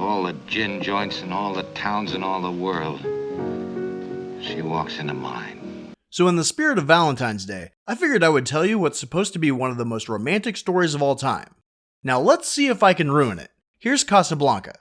all the gin joints in all the towns in all the world, she walks into mine. So in the spirit of Valentine's Day, I figured I would tell you what's supposed to be one of the most romantic stories of all time. Now let's see if I can ruin it. Here's Casablanca.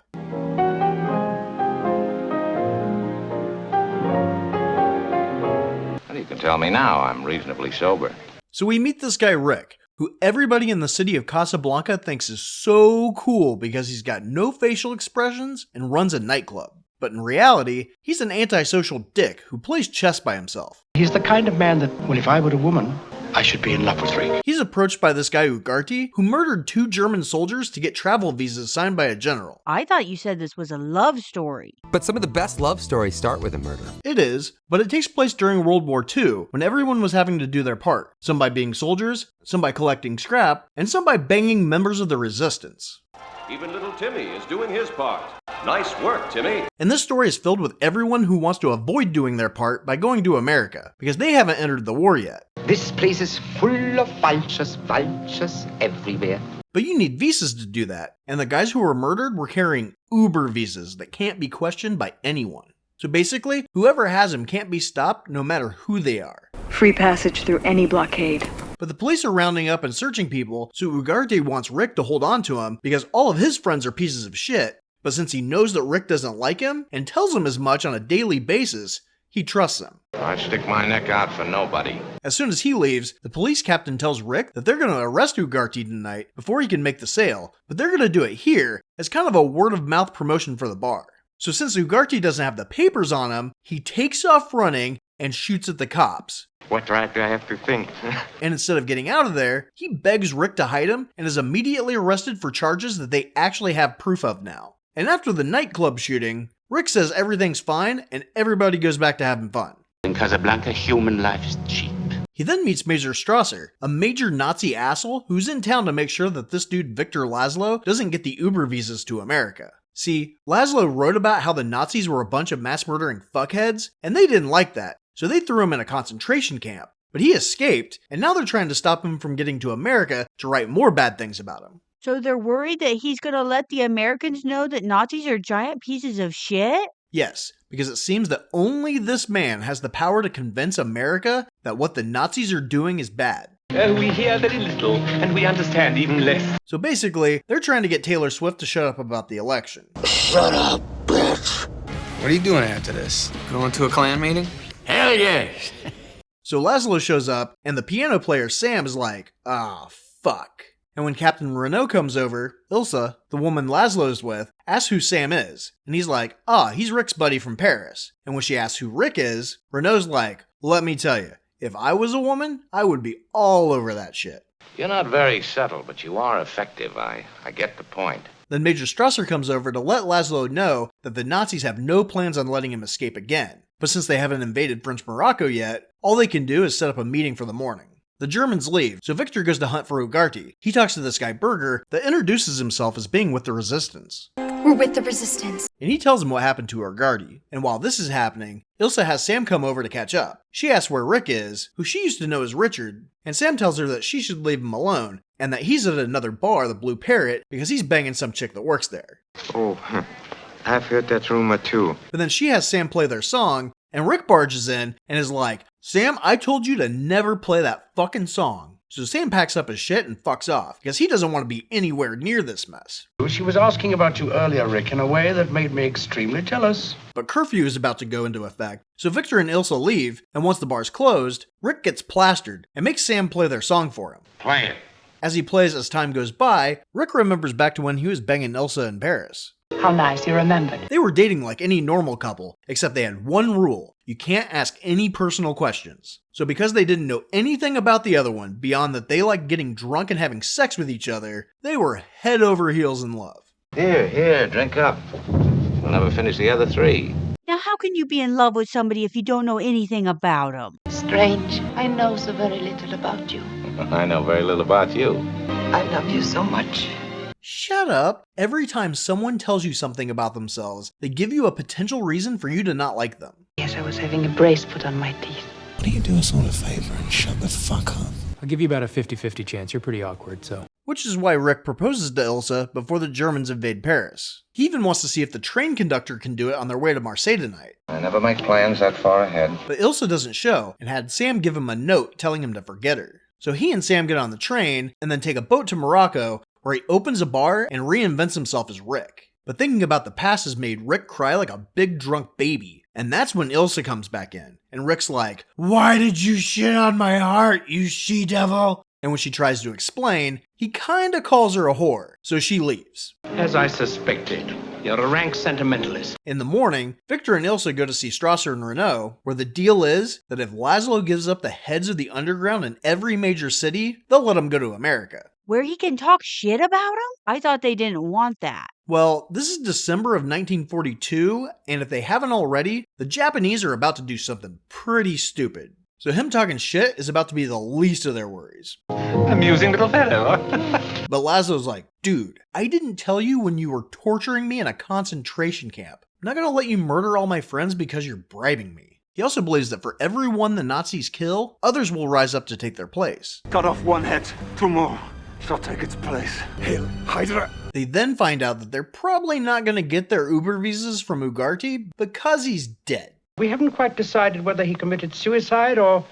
Well, you can tell me now, I'm reasonably sober. So we meet this guy Rick, who everybody in the city of Casablanca thinks is so cool because he's got no facial expressions and runs a nightclub. But in reality, he's an antisocial dick who plays chess by himself. He's the kind of man that, well, if I were a woman, I should be in love with Rick. He's approached by this guy Ugarte, who murdered 2 German soldiers to get travel visas signed by a general. I thought you said this was a love story. But some of the best love stories start with a murder. It is, but it takes place during World War II, when everyone was having to do their part. Some by being soldiers, some by collecting scrap, and some by banging members of the resistance. Even little Timmy is doing his part. Nice work, Timmy. And this story is filled with everyone who wants to avoid doing their part by going to America, because they haven't entered the war yet. This place is full of vultures everywhere. But you need visas to do that, and the guys who were murdered were carrying Uber visas that can't be questioned by anyone. So basically, whoever has them can't be stopped no matter who they are. Free passage through any blockade. But the police are rounding up and searching people, so Ugarte wants Rick to hold on to him because all of his friends are pieces of shit, but since he knows that Rick doesn't like him and tells him as much on a daily basis, he trusts him. I'd stick my neck out for nobody. As soon as he leaves, the police captain tells Rick that they're going to arrest Ugarte tonight before he can make the sale, but they're going to do it here as kind of a word-of-mouth promotion for the bar. So since Ugarte doesn't have the papers on him, he takes off running and shoots at the cops. What right do I have to think? And instead of getting out of there, he begs Rick to hide him and is immediately arrested for charges that they actually have proof of now. And after the nightclub shooting, Rick says everything's fine and everybody goes back to having fun. In Casablanca, human life is cheap. He then meets Major Strasser, a major Nazi asshole who's in town to make sure that this dude Victor Laszlo doesn't get the Uber visas to America. See, Laszlo wrote about how the Nazis were a bunch of mass-murdering fuckheads, and they didn't like that, so they threw him in a concentration camp. But he escaped, and now they're trying to stop him from getting to America to write more bad things about him. So they're worried that he's going to let the Americans know that Nazis are giant pieces of shit? Yes, because it seems that only this man has the power to convince America that what the Nazis are doing is bad. We hear very little, and we understand even less. So basically, they're trying to get Taylor Swift to shut up about the election. Shut up, bitch. What are you doing after this? Going to a clan meeting? Hell yes. So Laszlo shows up, and the piano player Sam is like, ah, fuck. And when Captain Renault comes over, Ilsa, the woman Laszlo's with, asks who Sam is. And he's like, he's Rick's buddy from Paris. And when she asks who Rick is, Renault's like, let me tell you, if I was a woman, I would be all over that shit. You're not very subtle, but you are effective. I get the point. Then Major Strasser comes over to let Laszlo know that the Nazis have no plans on letting him escape again. But since they haven't invaded French Morocco yet, all they can do is set up a meeting for the morning. The Germans leave, so Victor goes to hunt for Ugarte. He talks to this guy Berger that introduces himself as being with the Resistance. We're with the Resistance. And he tells him what happened to Ugarte. And while this is happening, Ilsa has Sam come over to catch up. She asks where Rick is, who she used to know as Richard, and Sam tells her that she should leave him alone, and that he's at another bar, the Blue Parrot, because he's banging some chick that works there. Oh, I've heard that rumor too. But then she has Sam play their song, and Rick barges in and is like, Sam, I told you to never play that fucking song. So Sam packs up his shit and fucks off, because he doesn't want to be anywhere near this mess. She was asking about you earlier, Rick, in a way that made me extremely jealous. But curfew is about to go into effect, so Victor and Ilsa leave, and once the bar's closed, Rick gets plastered and makes Sam play their song for him. Play it. As he plays as time goes by, Rick remembers back to when he was banging Ilsa in Paris. How nice you remembered. They were dating like any normal couple, except they had one rule. You can't ask any personal questions. So because they didn't know anything about the other one, beyond that they liked getting drunk and having sex with each other, they were head over heels in love. Here, drink up. We'll never finish the other 3. Now how can you be in love with somebody if you don't know anything about them? Strange. I know so very little about you. I know very little about you. I love you so much. Shut up. Every time someone tells you something about themselves, they give you a potential reason for you to not like them. Yes, I was having a brace put on my teeth. Why don't you do us all a favor and shut the fuck up? I'll give you about a 50-50 chance. You're pretty awkward, so. which is why Rick proposes to Ilsa before the Germans invade Paris. He even wants to see if the train conductor can do it on their way to Marseille tonight. I never make plans that far ahead. But Ilsa doesn't show, and had Sam give him a note telling him to forget her. So he and Sam get on the train, and then take a boat to Morocco, where he opens a bar and reinvents himself as Rick. But thinking about the past has made Rick cry like a big drunk baby. And that's when Ilsa comes back in, and Rick's like, "Why did you shit on my heart, you she-devil?" And when she tries to explain, he kinda calls her a whore, so she leaves. As I suspected, you're a rank sentimentalist. In the morning, Victor and Ilsa go to see Strasser and Renault, where the deal is that if Laszlo gives up the heads of the underground in every major city, they'll let him go to America. Where he can talk shit about him? I thought they didn't want that. Well, this is December of 1942, and if they haven't already, the Japanese are about to do something pretty stupid. So him talking shit is about to be the least of their worries. Amusing little fellow, huh? But Laszlo's like, "Dude, I didn't tell you when you were torturing me in a concentration camp. I'm not gonna let you murder all my friends because you're bribing me." He also believes that for every one the Nazis kill, others will rise up to take their place. Cut off one head, 2 more shall take its place. Hail Hydra! They then find out that they're probably not gonna get their Uber visas from Ugarte because he's dead. We haven't quite decided whether he committed suicide or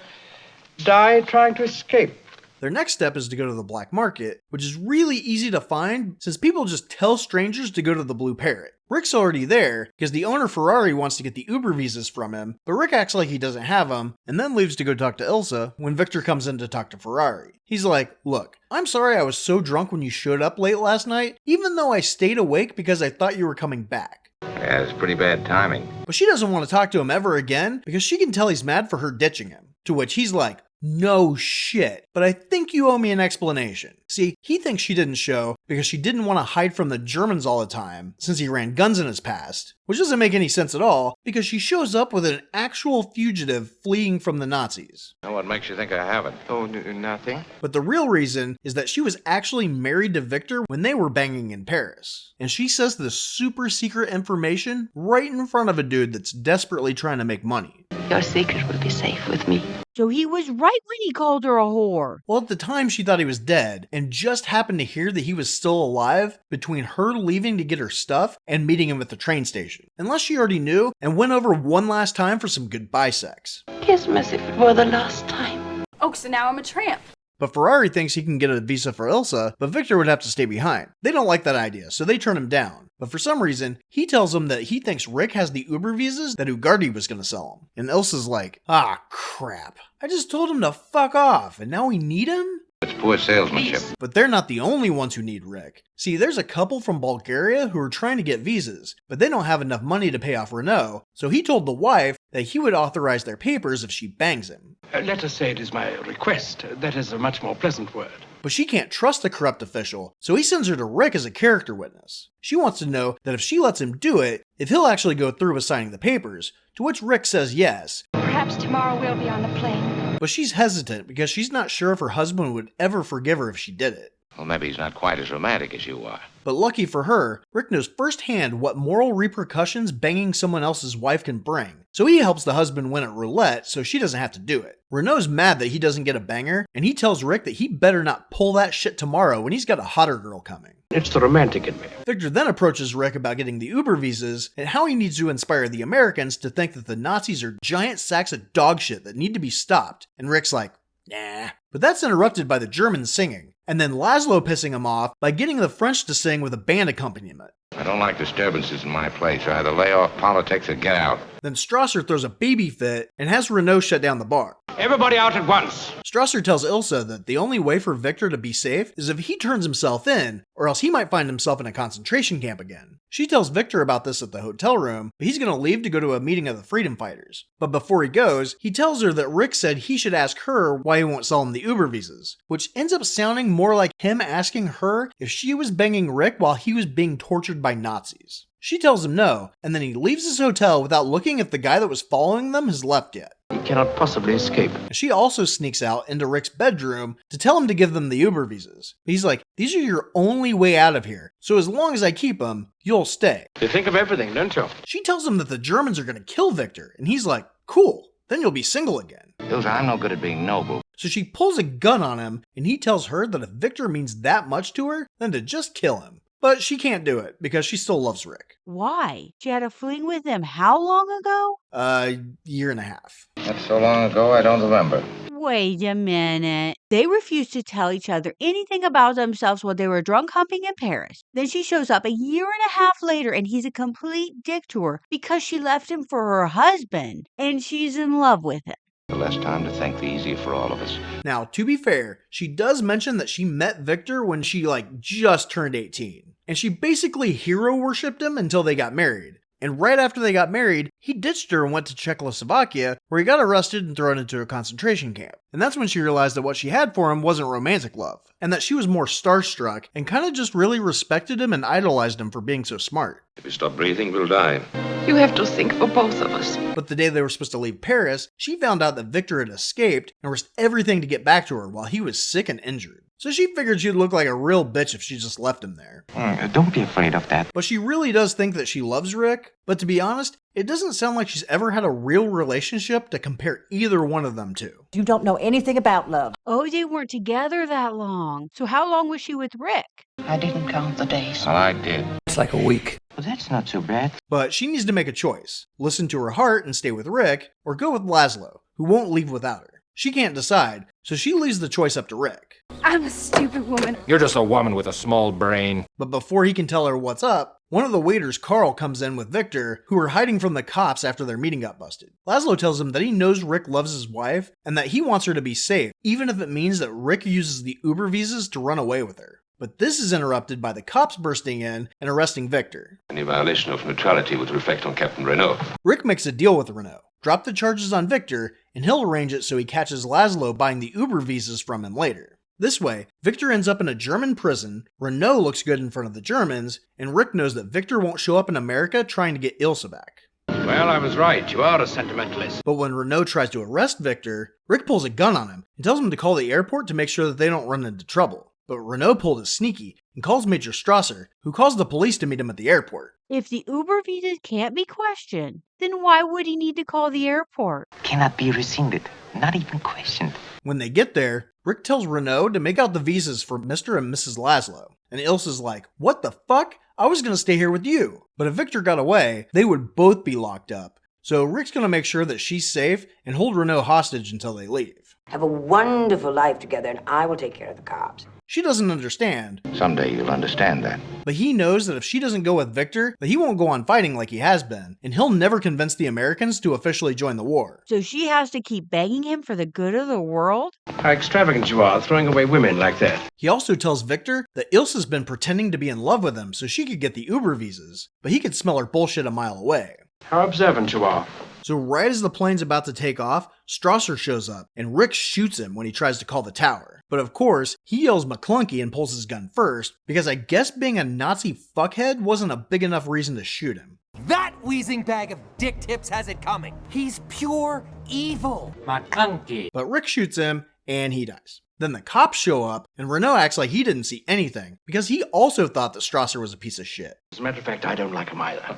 died trying to escape. Their next step is to go to the black market, which is really easy to find since people just tell strangers to go to the Blue Parrot. Rick's already there because the owner Ferrari wants to get the Uber visas from him, but Rick acts like he doesn't have them and then leaves to go talk to Ilsa when Victor comes in to talk to Ferrari. He's like, "Look, I'm sorry I was so drunk when you showed up late last night, even though I stayed awake because I thought you were coming back." Yeah, it's pretty bad timing. But she doesn't want to talk to him ever again because she can tell he's mad for her ditching him. To which he's like, "No shit, but I think you owe me an explanation." See, he thinks she didn't show because she didn't want to hide from the Germans all the time since he ran guns in his past, which doesn't make any sense at all because she shows up with an actual fugitive fleeing from the Nazis. Now, what makes you think I haven't? Oh, nothing. But the real reason is that she was actually married to Victor when they were banging in Paris. And she says this super secret information right in front of a dude that's desperately trying to make money. Your secret will be safe with me. So he was right when he called her a whore. Well, at the time she thought he was dead and just happened to hear that he was still alive between her leaving to get her stuff and meeting him at the train station. Unless she already knew and went over one last time for some goodbye sex. Kiss me as if it were the last time. Oh, so now I'm a tramp. But Ferrari thinks he can get a visa for Ilsa, but Victor would have to stay behind. They don't like that idea, so they turn him down. But for some reason, he tells them that he thinks Rick has the Uber visas that Ugarte was going to sell him. And Ilsa's like, "Ah, crap. I just told him to fuck off, and now we need him?" It's poor salesmanship. But they're not the only ones who need Rick. See, there's a couple from Bulgaria who are trying to get visas, but they don't have enough money to pay off Renault, so he told the wife that he would authorize their papers if she bangs him. Let us say it is my request. That is a much more pleasant word. But she can't trust the corrupt official, so he sends her to Rick as a character witness. She wants to know that if she lets him do it, if he'll actually go through with signing the papers, to which Rick says yes. Perhaps tomorrow we'll be on the plane. But she's hesitant because she's not sure if her husband would ever forgive her if she did it. Well, maybe he's not quite as romantic as you are. But lucky for her, Rick knows firsthand what moral repercussions banging someone else's wife can bring. So he helps the husband win at roulette so she doesn't have to do it. Renault's mad that he doesn't get a banger, and he tells Rick that he better not pull that shit tomorrow when he's got a hotter girl coming. It's the romantic in me. Victor then approaches Rick about getting the Uber visas and how he needs to inspire the Americans to think that the Nazis are giant sacks of dog shit that need to be stopped. And Rick's like, nah. But that's interrupted by the Germans singing, and then Laszlo pissing him off by getting the French to sing with a band accompaniment. I don't like disturbances in my place. I either lay off politics or get out. Then Strasser throws a baby fit and has Renault shut down the bar. Everybody out at once. Strasser tells Ilsa that the only way for Victor to be safe is if he turns himself in, or else he might find himself in a concentration camp again. She tells Victor about this at the hotel room, but he's going to leave to go to a meeting of the freedom fighters. But before he goes, he tells her that Rick said he should ask her why he won't sell him the Uber visas, which ends up sounding more like him asking her if she was banging Rick while he was being tortured by Nazis. She tells him no, and then he leaves his hotel without looking if the guy that was following them has left yet. He cannot possibly escape. She also sneaks out into Rick's bedroom to tell him to give them the Uber visas. He's like, "These are your only way out of here, so as long as I keep them, you'll stay." You think of everything, don't you? She tells him that the Germans are going to kill Victor, and he's like, "Cool, then you'll be single again." Ilsa, I'm no good at being noble. So she pulls a gun on him, and he tells her that if Victor means that much to her, then to just kill him. But she can't do it, because she still loves Rick. Why? She had a fling with him how long ago? Year and a half. That's so long ago, I don't remember. Wait a minute. They refused to tell each other anything about themselves while they were drunk humping in Paris. Then she shows up a year and a half later and he's a complete dick to her because she left him for her husband and she's in love with him. The less time to think, the easier for all of us. Now, to be fair, she does mention that she met Victor when she, just turned 18. And she basically hero worshipped him until they got married. And right after they got married, he ditched her and went to Czechoslovakia, where he got arrested and thrown into a concentration camp. And that's when she realized that what she had for him wasn't romantic love, and that she was more starstruck and kind of just really respected him and idolized him for being so smart. If you stop breathing, we'll die. You have to think for both of us. But the day they were supposed to leave Paris, she found out that Victor had escaped and risked everything to get back to her while he was sick and injured. So she figured she'd look like a real bitch if she just left him there. Don't be afraid of that. But she really does think that she loves Rick, but to be honest, it doesn't sound like she's ever had a real relationship to compare either one of them to. You don't know anything about love. Oh, they weren't together that long. So how long was she with Rick? I didn't count the days. Well, I did. It's like a week. Well, that's not so bad. But she needs to make a choice. Listen to her heart and stay with Rick, or go with Laszlo, who won't leave without her. She can't decide, so she leaves the choice up to Rick. I'm a stupid woman. You're just a woman with a small brain. But before he can tell her what's up, one of the waiters, Carl, comes in with Victor, who are hiding from the cops after their meeting got busted. Laszlo tells him that he knows Rick loves his wife, and that he wants her to be safe, even if it means that Rick uses the Uber visas to run away with her. But this is interrupted by the cops bursting in and arresting Victor. Any violation of neutrality would reflect on Captain Renault. Rick makes a deal with Renault. Drop the charges on Victor, and he'll arrange it so he catches Laszlo buying the Uber visas from him later. This way, Victor ends up in a German prison, Renault looks good in front of the Germans, and Rick knows that Victor won't show up in America trying to get Ilsa back. Well, I was right. You are a sentimentalist. But when Renault tries to arrest Victor, Rick pulls a gun on him and tells him to call the airport to make sure that they don't run into trouble. But Renault pulled it sneaky and calls Major Strasser, who calls the police to meet him at the airport. If the Uber visas can't be questioned, then why would he need to call the airport? Cannot be rescinded. Not even questioned. When they get there, Rick tells Renault to make out the visas for Mr. and Mrs. Laszlo. And Ilsa's like, what the fuck? I was gonna stay here with you. But if Victor got away, they would both be locked up. So Rick's gonna make sure that she's safe and hold Renault hostage until they leave. Have a wonderful life together and I will take care of the cops. She doesn't understand. Someday you'll understand that. But he knows that if she doesn't go with Victor, that he won't go on fighting like he has been, and he'll never convince the Americans to officially join the war. So she has to keep begging him for the good of the world? How extravagant you are, throwing away women like that. He also tells Victor that Ilsa's been pretending to be in love with him so she could get the Uber visas, but he could smell her bullshit a mile away. How observant you are. So right as the plane's about to take off, Strasser shows up, and Rick shoots him when he tries to call the tower. But of course, he yells McClunky and pulls his gun first, because I guess being a Nazi fuckhead wasn't a big enough reason to shoot him. That wheezing bag of dick tips has it coming. He's pure evil. McClunky. But Rick shoots him, and he dies. Then the cops show up, and Renault acts like he didn't see anything, because he also thought that Strasser was a piece of shit. As a matter of fact, I don't like him either.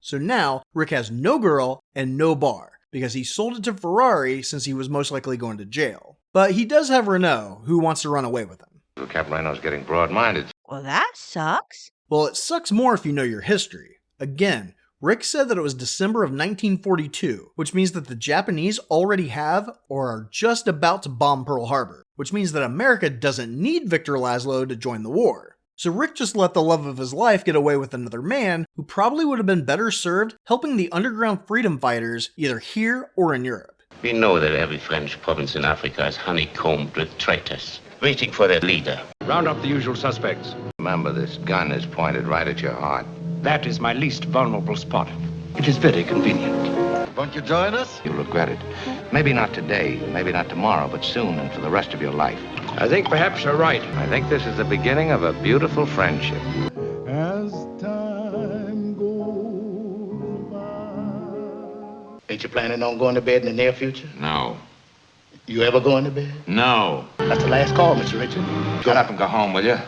So now, Rick has no girl and no bar, because he sold it to Ferrari since he was most likely going to jail. But he does have Renault, who wants to run away with him. Well, Captain Renault's getting broad-minded. Well, that sucks. Well, it sucks more if you know your history. Again, Rick said that it was December of 1942, which means that the Japanese already have or are just about to bomb Pearl Harbor, which means that America doesn't need Victor Laszlo to join the war. So Rick just let the love of his life get away with another man who probably would have been better served helping the underground freedom fighters either here or in Europe. We know that every French province in Africa is honeycombed with traitors, waiting for their leader. Round up the usual suspects. Remember, this gun is pointed right at your heart. That is my least vulnerable spot. It is very convenient. Won't you join us? You'll regret it. Maybe not today, maybe not tomorrow, but soon and for the rest of your life. I think perhaps you're right. I think this is the beginning of a beautiful friendship. As time goes by. Ain't you planning on going to bed in the near future? No. You ever going to bed? No. That's the last call, Mr. Richard. Get up and go home, will you?